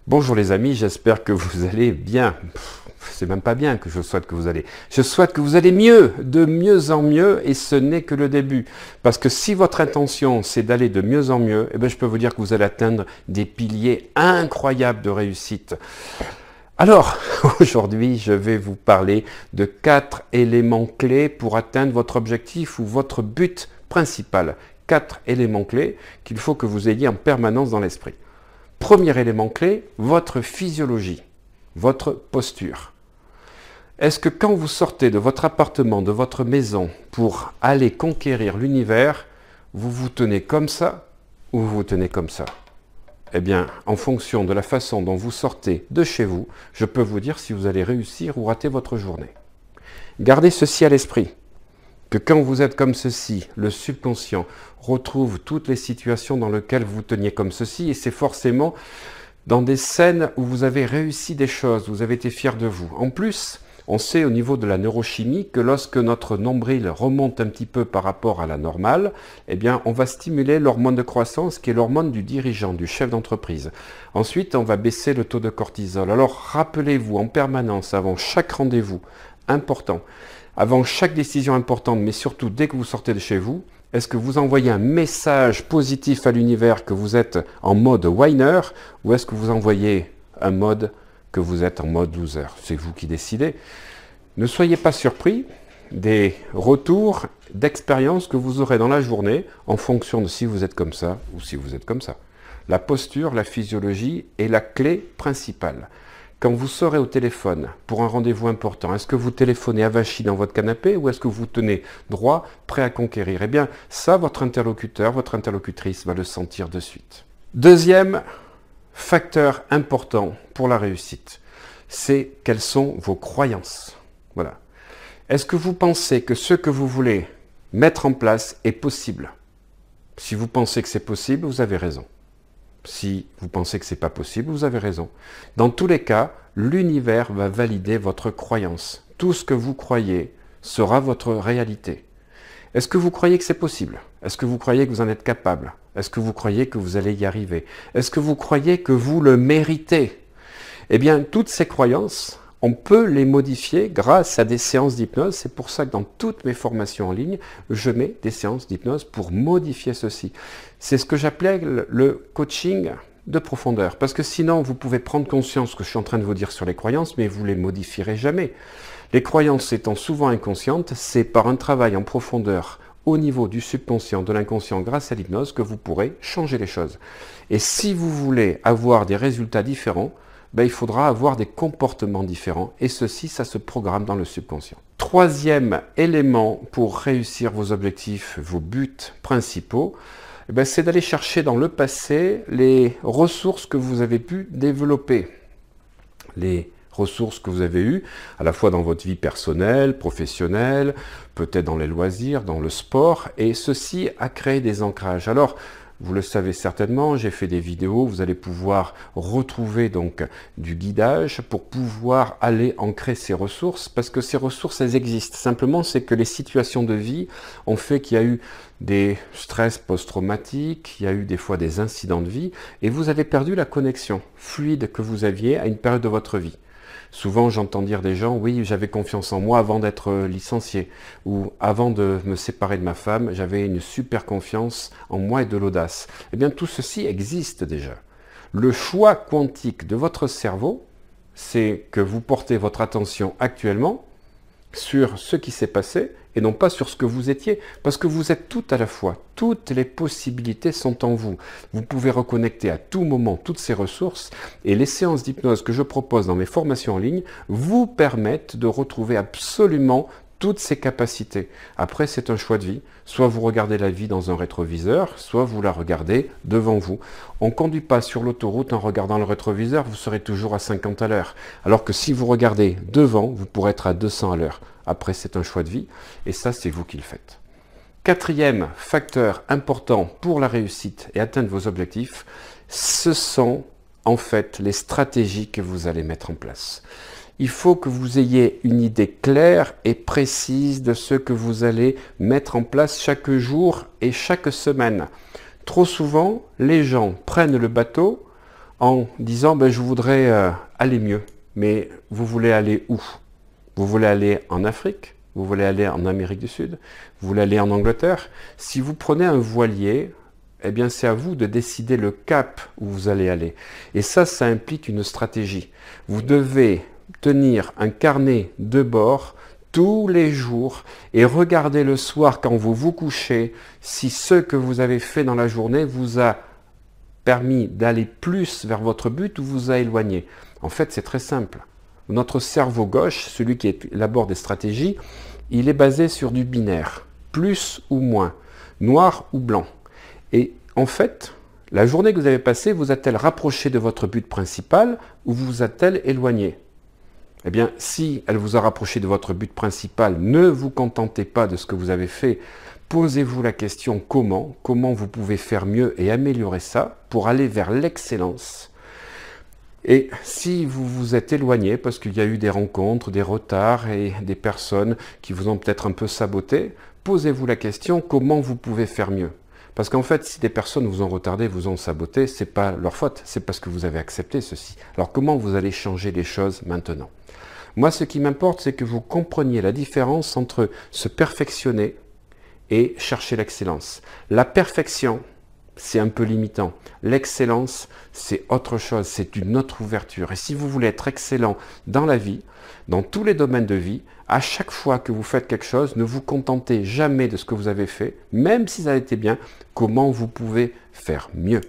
Bonjour les amis, j'espère que vous allez bien. C'est même pas bien que je souhaite que vous allez. Je souhaite que vous allez mieux, de mieux en mieux, et ce n'est que le début. Parce que si votre intention c'est d'aller de mieux en mieux, eh bien, je peux vous dire que vous allez atteindre des piliers incroyables de réussite. Alors, aujourd'hui, je vais vous parler de 4 éléments clés pour atteindre votre objectif ou votre but principal. 4 éléments clés qu'il faut que vous ayez en permanence dans l'esprit. Premier élément clé, votre physiologie, votre posture. Est-ce que quand vous sortez de votre appartement, de votre maison, pour aller conquérir l'univers, vous vous tenez comme ça ou vous vous tenez comme ça? Eh bien, en fonction de la façon dont vous sortez de chez vous, je peux vous dire si vous allez réussir ou rater votre journée. Gardez ceci à l'esprit, que quand vous êtes comme ceci, le subconscient retrouve toutes les situations dans lesquelles vous teniez comme ceci, et c'est forcément dans des scènes où vous avez réussi des choses, vous avez été fier de vous. En plus, on sait au niveau de la neurochimie que lorsque notre nombril remonte un petit peu par rapport à la normale, eh bien, on va stimuler l'hormone de croissance qui est l'hormone du dirigeant, du chef d'entreprise. Ensuite, on va baisser le taux de cortisol. Alors, rappelez-vous en permanence, avant chaque rendez-vous important, avant chaque décision importante, mais surtout dès que vous sortez de chez vous, est-ce que vous envoyez un message positif à l'univers que vous êtes en mode winner ou est-ce que vous envoyez un mode que vous êtes en mode loser? C'est vous qui décidez. Ne soyez pas surpris des retours d'expérience que vous aurez dans la journée en fonction de si vous êtes comme ça ou si vous êtes comme ça. La posture, la physiologie est la clé principale. Quand vous serez au téléphone pour un rendez-vous important, est-ce que vous téléphonez avachi dans votre canapé ou est-ce que vous tenez droit, prêt à conquérir? Eh bien, ça, votre interlocuteur, votre interlocutrice va le sentir de suite. Deuxième facteur important pour la réussite, c'est quelles sont vos croyances. Voilà. Est-ce que vous pensez que ce que vous voulez mettre en place est possible? Si vous pensez que c'est possible, vous avez raison. Si vous pensez que ce n'est pas possible, vous avez raison. Dans tous les cas, l'univers va valider votre croyance. Tout ce que vous croyez sera votre réalité. Est-ce que vous croyez que c'est possible? Est-ce que vous croyez que vous en êtes capable? Est-ce que vous croyez que vous allez y arriver? Est-ce que vous croyez que vous le méritez? Eh bien, toutes ces croyances, on peut les modifier grâce à des séances d'hypnose. C'est pour ça que dans toutes mes formations en ligne, je mets des séances d'hypnose pour modifier ceci. C'est ce que j'appelais le coaching de profondeur. Parce que sinon, vous pouvez prendre conscience de ce que je suis en train de vous dire sur les croyances, mais vous ne les modifierez jamais. Les croyances étant souvent inconscientes, c'est par un travail en profondeur au niveau du subconscient, de l'inconscient, grâce à l'hypnose, que vous pourrez changer les choses. Et si vous voulez avoir des résultats différents, il faudra avoir des comportements différents et ceci, ça se programme dans le subconscient. Troisième élément pour réussir vos objectifs, vos buts principaux, c'est d'aller chercher dans le passé les ressources que vous avez pu développer. Les ressources que vous avez eues, à la fois dans votre vie personnelle, professionnelle, peut-être dans les loisirs, dans le sport, et ceci a créé des ancrages. Alors, vous le savez certainement, j'ai fait des vidéos, vous allez pouvoir retrouver donc du guidage pour pouvoir aller ancrer ces ressources, parce que ces ressources, elles existent. Simplement, c'est que les situations de vie ont fait qu'il y a eu des stress post-traumatiques, il y a eu des fois des incidents de vie, et vous avez perdu la connexion fluide que vous aviez à une période de votre vie. Souvent, j'entends dire des gens, oui, j'avais confiance en moi avant d'être licencié, ou avant de me séparer de ma femme, j'avais une super confiance en moi et de l'audace. Eh bien, tout ceci existe déjà. Le choix quantique de votre cerveau, c'est que vous portez votre attention actuellement sur ce qui s'est passé et non pas sur ce que vous étiez, parce que vous êtes tout à la fois. Toutes les possibilités sont en vous. Vous pouvez reconnecter à tout moment toutes ces ressources et les séances d'hypnose que je propose dans mes formations en ligne vous permettent de retrouver absolument toutes ces capacités. Après, c'est un choix de vie. Soit vous regardez la vie dans un rétroviseur, soit vous la regardez devant vous. On ne conduit pas sur l'autoroute en regardant le rétroviseur, vous serez toujours à 50 à l'heure. Alors que si vous regardez devant, vous pourrez être à 200 à l'heure. Après, c'est un choix de vie, et ça, c'est vous qui le faites. Quatrième facteur important pour la réussite et atteindre vos objectifs, ce sont en fait les stratégies que vous allez mettre en place. Il faut que vous ayez une idée claire et précise de ce que vous allez mettre en place chaque jour et chaque semaine. Trop souvent, les gens prennent le bateau en disant ben, je voudrais aller mieux. Mais vous voulez aller où? Vous voulez aller en Afrique? Vous voulez aller en Amérique du Sud? Vous voulez aller en Angleterre? Si vous prenez un voilier, eh bien c'est à vous de décider le cap où vous allez aller. Et ça implique une stratégie. Vous devez tenir un carnet de bord tous les jours et regarder le soir quand vous vous couchez si ce que vous avez fait dans la journée vous a permis d'aller plus vers votre but ou vous a éloigné. En fait, c'est très simple. Notre cerveau gauche, celui qui élabore des stratégies, il est basé sur du binaire, plus ou moins, noir ou blanc. Et en fait, la journée que vous avez passée vous a-t-elle rapproché de votre but principal ou vous a-t-elle éloigné? Eh bien, si elle vous a rapproché de votre but principal, ne vous contentez pas de ce que vous avez fait. Posez-vous la question comment vous pouvez faire mieux et améliorer ça pour aller vers l'excellence. Et si vous vous êtes éloigné parce qu'il y a eu des rencontres, des retards et des personnes qui vous ont peut-être un peu saboté, posez-vous la question comment vous pouvez faire mieux. Parce qu'en fait, si des personnes vous ont retardé, vous ont saboté, c'est pas leur faute, c'est parce que vous avez accepté ceci. Alors comment vous allez changer les choses maintenant? Moi, ce qui m'importe, c'est que vous compreniez la différence entre se perfectionner et chercher l'excellence. La perfection, c'est un peu limitant. L'excellence, c'est autre chose, c'est une autre ouverture. Et si vous voulez être excellent dans la vie, dans tous les domaines de vie, à chaque fois que vous faites quelque chose, ne vous contentez jamais de ce que vous avez fait, même si ça a été bien, comment vous pouvez faire mieux.